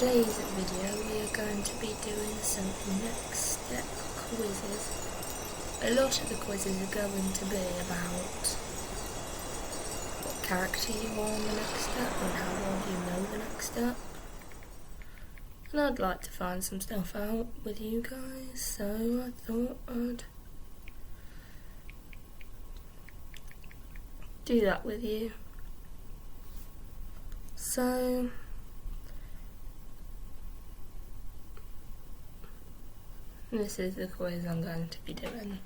today's video we are going to be doing some next step quizzes. A lot of the quizzes are going to be about what character you are in the next step and how well you know the next step. And I'd like to find some stuff out with you guys, so I thought I'd do that with you. So this is the quiz I'm going to be doing.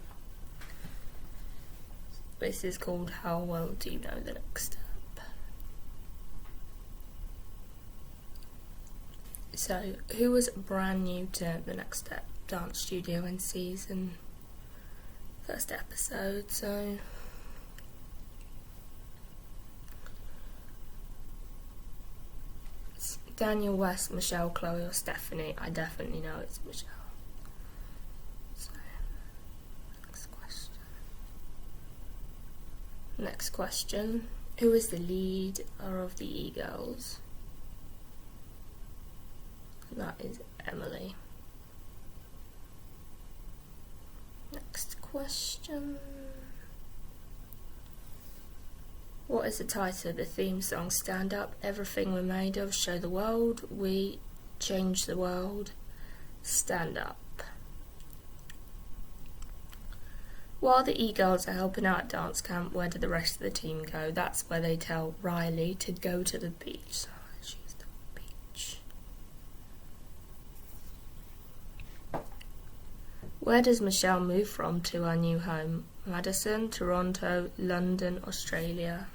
This is called How Well Do You Know the Next Step? So, who was brand new to the Next Step dance studio in season first episode? So it's Daniel, West, Michelle, Chloe or Stephanie. I definitely know it's Michelle. So, next question. Who is the leader of the E-Girls? That is Emily. Next question. What is the title of the theme song? Stand Up, Everything We're Made Of, Show the World, We Change the World, Stand Up. While the E-Girls are helping out at dance camp, where do the rest of the team go? That's where they tell Riley to go to the beach. So let's choose the beach. Where does Michelle move from to her new home? Madison, Toronto, London, Australia.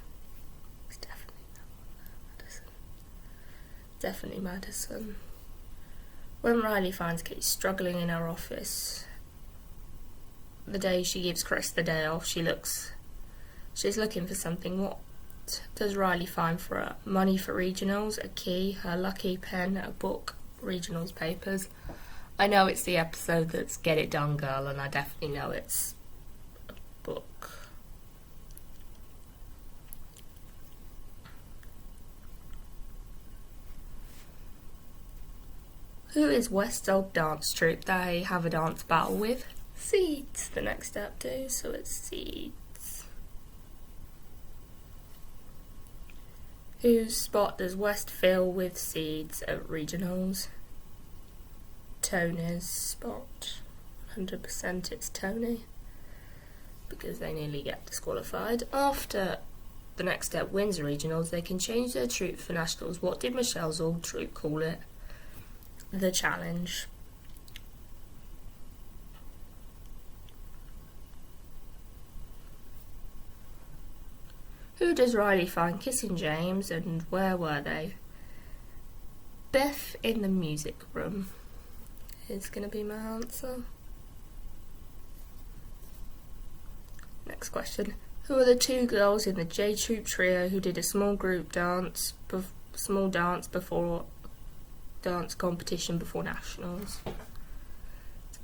It's definitely that one there, Madison. Definitely Madison. When Riley finds Kate struggling in her office, the day she gives Chris the day off, she's looking for something. What does Riley find for her? Money for regionals, a key, her lucky pen, a book, regionals papers. I know it's the episode that's Get It Done Girl, and I definitely know it's a book. Who is West's old dance troupe they have a dance battle with? Seeds, the next step do, so it's Seeds. Whose spot does West fill with Seeds at regionals? Tony's spot. 100% it's Tony, because they nearly get disqualified. After the next step wins the regionals, they can change their troupe for nationals. What did Michelle's old troupe call it? The Challenge. Who does Riley find kissing James, and where were they? Beth in the music room is going to be my answer. Next question. Who are the two girls in the J Troop trio who did a small dance competition before nationals?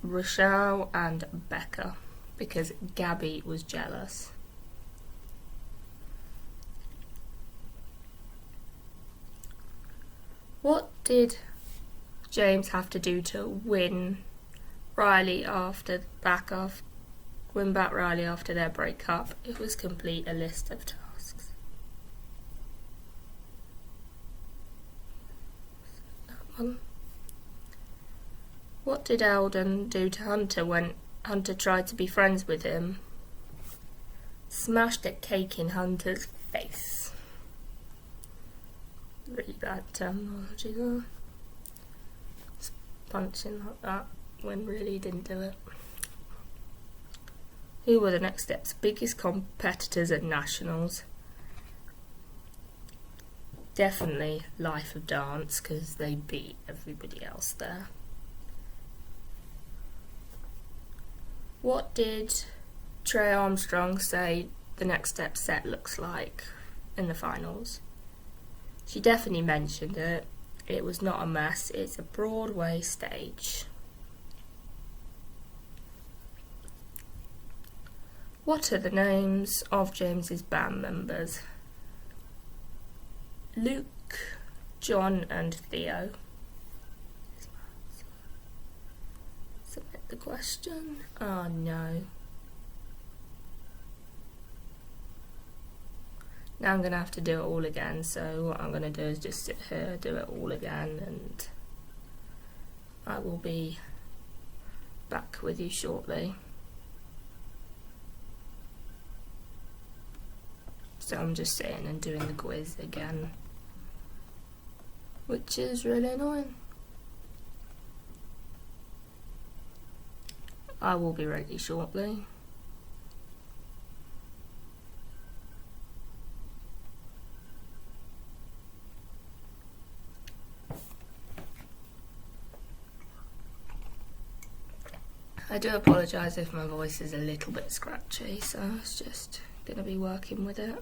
Rochelle and Becca, because Gabby was jealous. What did James have to do to win back Riley after their breakup? It was complete a list of tasks. That one. What did Eldon do to Hunter when Hunter tried to be friends with him? Smashed a cake in Hunter's face. Really bad terminology there. Punching like that when really he didn't do it. Who were the next steps? Biggest competitors at nationals? Definitely Life of Dance, because they beat everybody else there. What did Trey Armstrong say the next step set looks like in the finals? She definitely mentioned it. It was not a mess, it's a Broadway stage. What are the names of James's band members? Luke, John and Theo. the question. Oh no. Now I'm going to have to do it all again, so what I'm going to do is just sit here, do it all again, and I will be back with you shortly. So I'm just sitting and doing the quiz again, which is really annoying. I will be ready shortly. I do apologise if my voice is a little bit scratchy, so I was just going to be working with it.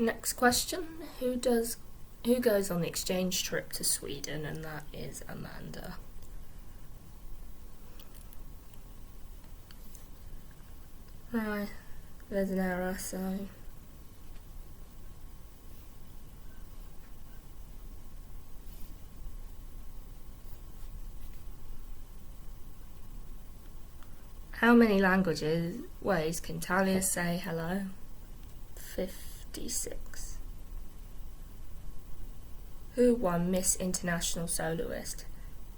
Next question, who goes on the exchange trip to Sweden? And that is Amanda. Right, there's an error, so how many ways can Talia say hello? 56. Who won Miss International Soloist?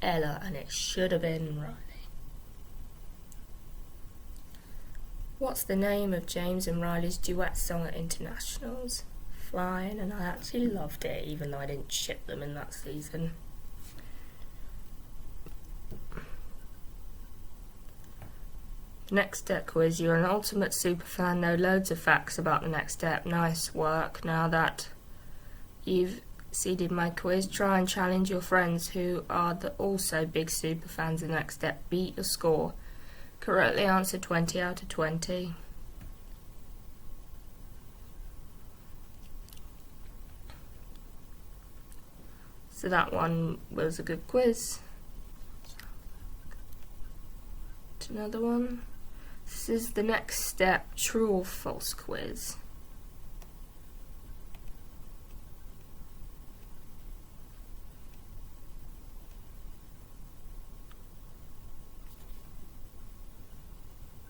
Ella, and it should have been Riley. What's the name of James and Riley's duet song at internationals? Flying, and I actually loved it, even though I didn't ship them in that season. Next Step quiz. You're an ultimate superfan, know loads of facts about the Next Step. Nice work. Now that you've exceeded my quiz, try and challenge your friends who are also big superfans of Next Step. Beat your score. Correctly answered 20 out of 20. So that one was a good quiz. Another one. This is the Next Step true or false quiz.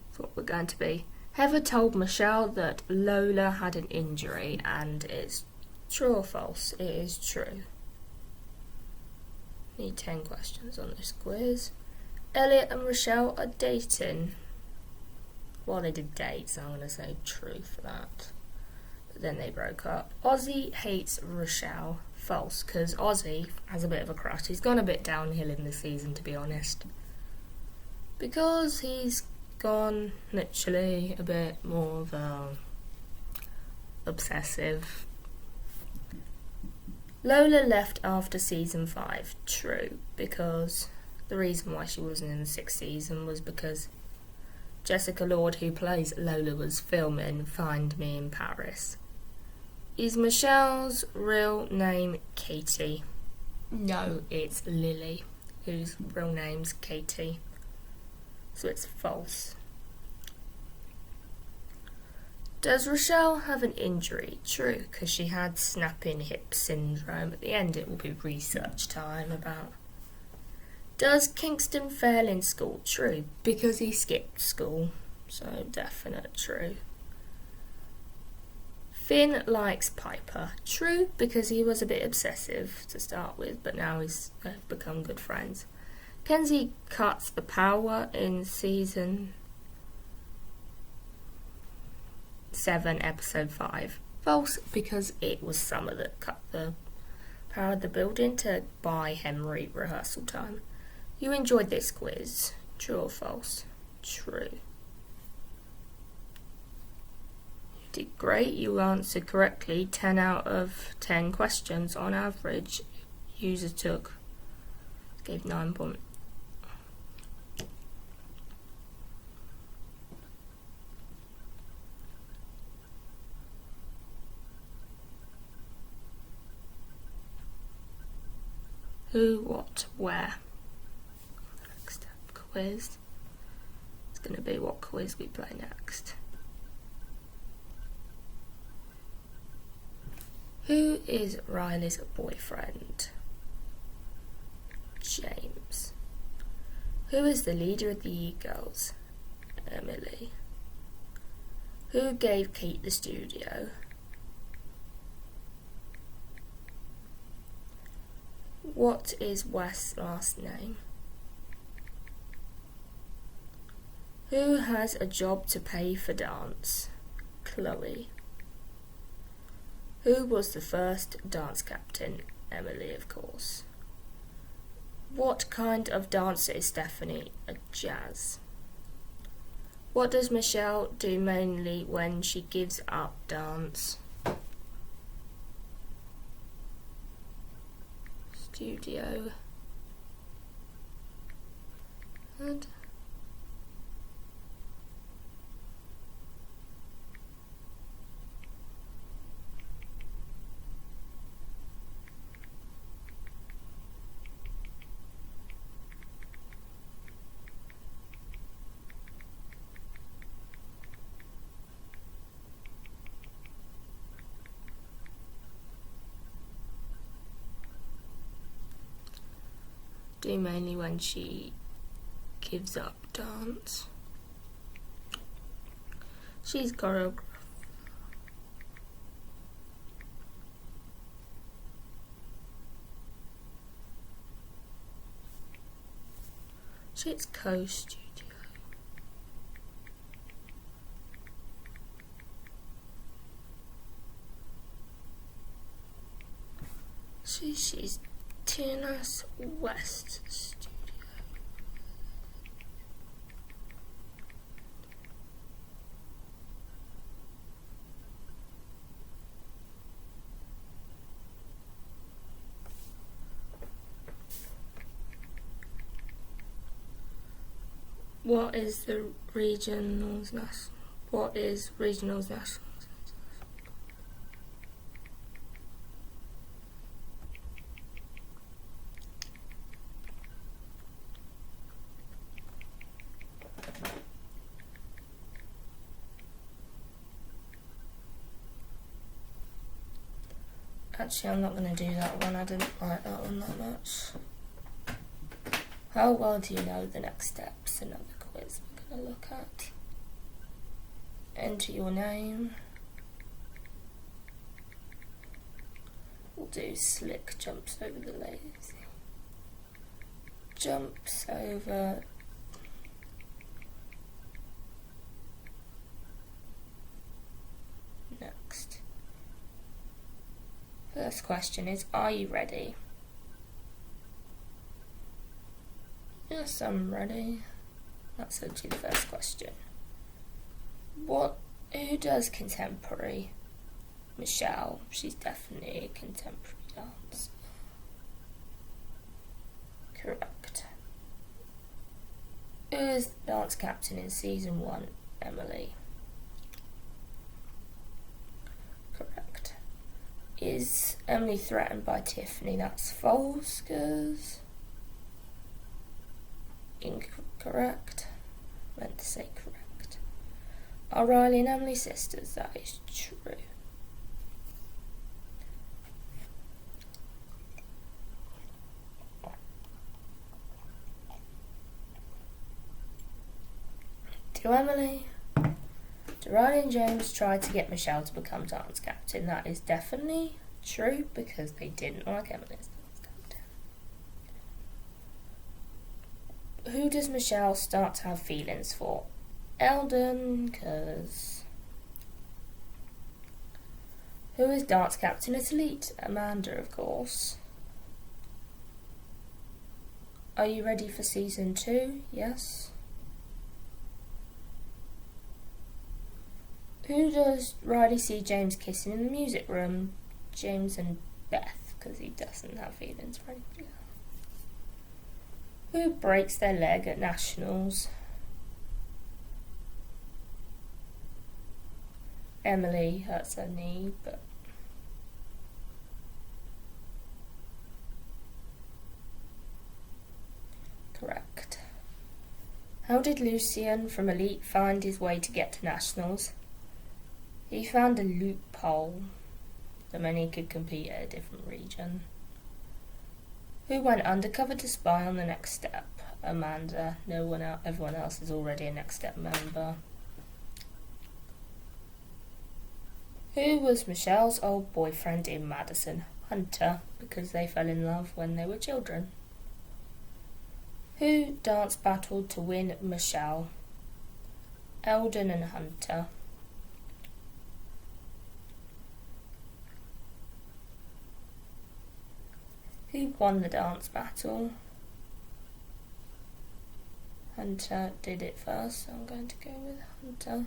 That's what we're going to be. Heather told Michelle that Lola had an injury, and it's true or false? It is true. Need 10 questions on this quiz. Elliot and Rochelle are dating. Well, they did date, so I'm going to say true for that. But then they broke up. Ozzy hates Rochelle. False, because Ozzy has a bit of a crush. He's gone a bit downhill in this season, to be honest. Because he's gone, literally, a bit more of a obsessive. Lola left after season 5. True, because the reason why she wasn't in the 6th season was because Jessica Lord, who plays Lola, was filming Find Me in Paris. Is Michelle's real name Katie? No, it's Lily, whose real name's Katie. So it's false. Does Rochelle have an injury? True, because she had snapping hip syndrome. At the end it will be research time about. Does Kingston fail in school? True, because he skipped school. So definite true. Finn likes Piper. True, because he was a bit obsessive to start with, but now he's become good friends. Kenzie cuts the power in season 7, episode 5. False, because it was Summer that cut the power of the building to buy Henry rehearsal time. You enjoyed this quiz. True or false? True. You did great. You answered correctly 10 out of 10 questions on average. User gave 9 points. Who, what, where? Next step, quiz. It's going to be what quiz we play next. Who is Riley's boyfriend? James. Who is the leader of the E-Girls? Emily. Who gave Kate the studio? What is West's last name? Who has a job to pay for dance? Chloe. Who was the first dance captain? Emily, of course. What kind of dancer is Stephanie? A jazz. What does Michelle do mainly when she gives up dance? Studio. And do mainly when she gives up dance. She's choreographer. She's co-studio. She's Tina's West studio. What is the regionals national? What is regionals national? Actually, I'm not going to do that one. I didn't like that one that much. How well do you know the next steps? Another quiz we're going to look at. Enter your name. We'll do slick jumps over the lazy. Jumps over. Next. First question is, are you ready? Yes, I'm ready. That's actually the first question. Who does contemporary? Michelle. She's definitely a contemporary dance. Correct. Who is the dance captain in season 1? Emily. Correct. Is Emily threatened by Tiffany? That's false, cause incorrect. Meant to say correct. Are Riley and Emily sisters? That is true. Do Riley and James try to get Michelle to become dance captain? That is definitely true, because they didn't like Emily as dance captain. Who does Michelle start to have feelings for? Eldon, because Who is dance captain at Elite? Amanda, of course. Are you ready for season 2? Yes. Who does Riley see James kissing in the music room? James and Beth, because he doesn't have feelings for anybody else. Who breaks their leg at Nationals? Emily hurts her knee, but correct. How did Lucien from Elite find his way to get to Nationals? He found a loophole. The many could compete at a different region. Who went undercover to spy on the Next Step? Amanda. No one else, everyone else is already a Next Step member. Who was Michelle's old boyfriend in Madison? Hunter, because they fell in love when they were children. Who dance battled to win Michelle? Eldon and Hunter. Who won the dance battle? Hunter did it first, so I'm going to go with Hunter.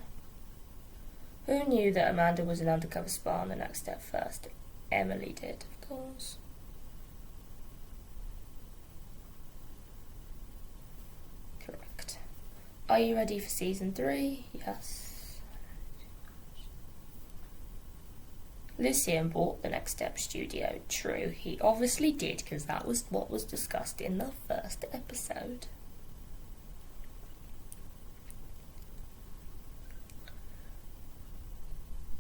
Who knew that Amanda was an undercover spy on the Next Step first? Emily did, of course. Correct. Are you ready for season 3? Yes. Lucien bought the Next Step studio. True, he obviously did, because that was what was discussed in the first episode.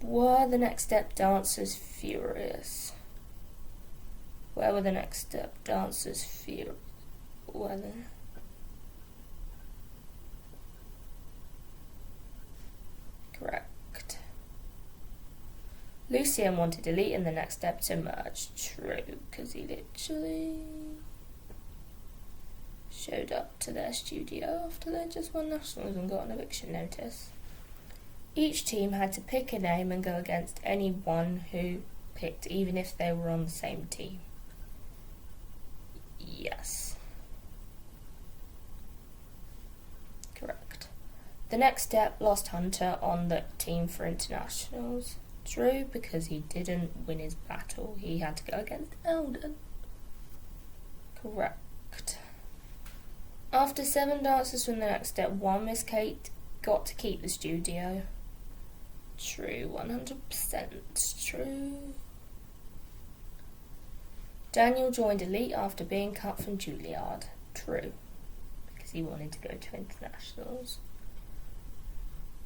Were the Next Step dancers furious? Where were the Next Step dancers furious? Correct. Lucien wanted Elite and the Next Step to merge. True, because he literally showed up to their studio after they just won Nationals and got an eviction notice. Each team had to pick a name and go against anyone who picked, even if they were on the same team. Yes. Correct. The Next Step lost Hunter on the team for internationals. True, because he didn't win his battle. He had to go against Eldon. Correct. After 7 dancers from the Next Step, 1 Miss Kate got to keep the studio. True, 100% true. Daniel joined Elite after being cut from Juilliard. True, because he wanted to go to internationals.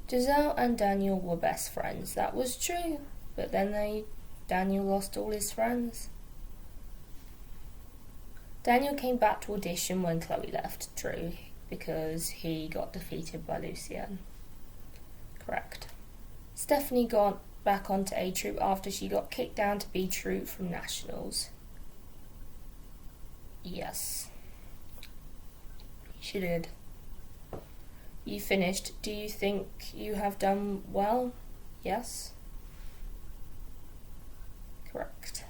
Giselle and Daniel were best friends. That was true, but then Daniel lost all his friends. Daniel came back to audition when Chloe left. True, because he got defeated by Lucien. Correct. Stephanie got back onto A Troop after she got kicked down to B Troop from Nationals. Yes. She did. You finished. Do you think you have done well? Yes. Correct.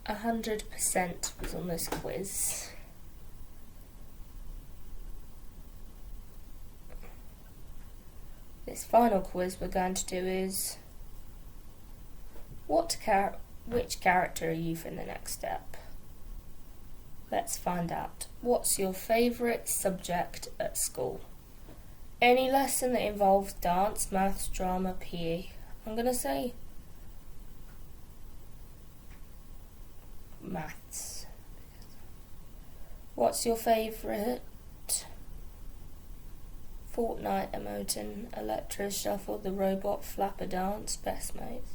A 100% was on this quiz. This final quiz we're going to do is which character are you for the Next Step? Let's find out. What's your favourite subject at school? Any lesson that involves dance, maths, drama, PE. I'm going to say maths. What's your favourite? Fortnite emoton, Electro Shuffle, the robot, Flapper Dance, best mates.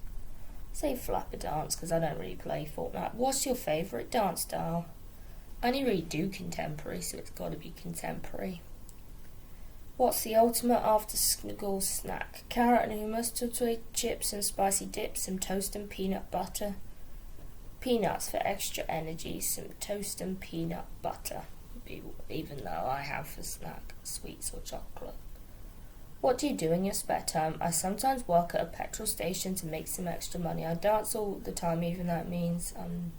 Say Flapper Dance because I don't really play Fortnite. What's your favourite dance style? I only really do contemporary, so it's got to be contemporary. What's the ultimate after school snack? Carrot and hummus, tortilla chips and spicy dip, some toast and peanut butter. Peanuts for extra energy, some toast and peanut butter, even though I have for snack sweets or chocolate. What do you do in your spare time? I sometimes work at a petrol station to make some extra money. I dance all the time, even though it means I'm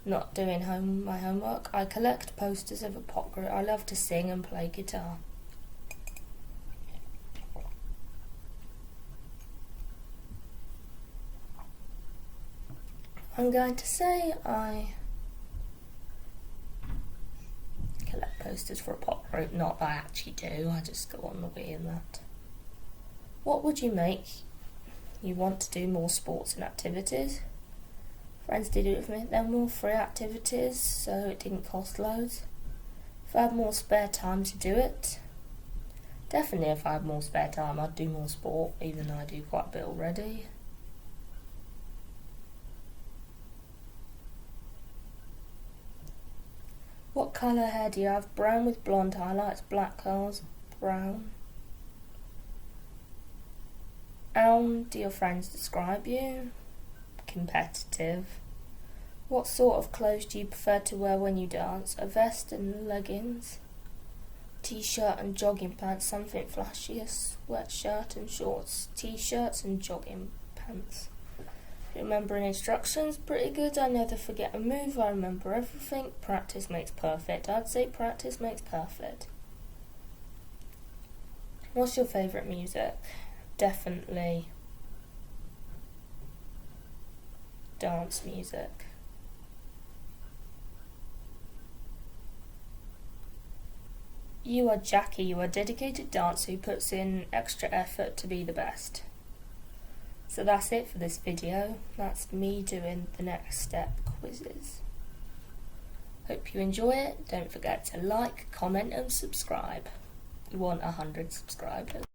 not doing my homework. I collect posters of a pop group. I love to sing and play guitar. I'm going to say I collect posters for a pop group. Not that I actually do, I just go on the wheel and that. What would you make you want to do more sports and activities? Friends did it with me. There were more free activities, so it didn't cost loads. If I had more spare time to do it, definitely if I had more spare time I'd do more sport, even though I do quite a bit already. What colour hair do you have? Brown with blonde highlights, black curls, brown. How do your friends describe you? Competitive. What sort of clothes do you prefer to wear when you dance? A vest and leggings, t-shirt and jogging pants, something flashy, a sweatshirt and shorts, t-shirts and jogging pants. Remembering instructions, pretty good. I never forget a move, I remember everything. Practice makes perfect. I'd say practice makes perfect. What's your favourite music? Definitely dance music. You are Jackie, you are a dedicated dancer who puts in extra effort to be the best. So that's it for this video. That's me doing the next step quizzes. Hope you enjoy it. Don't forget to like, comment and subscribe. We want 100 subscribers.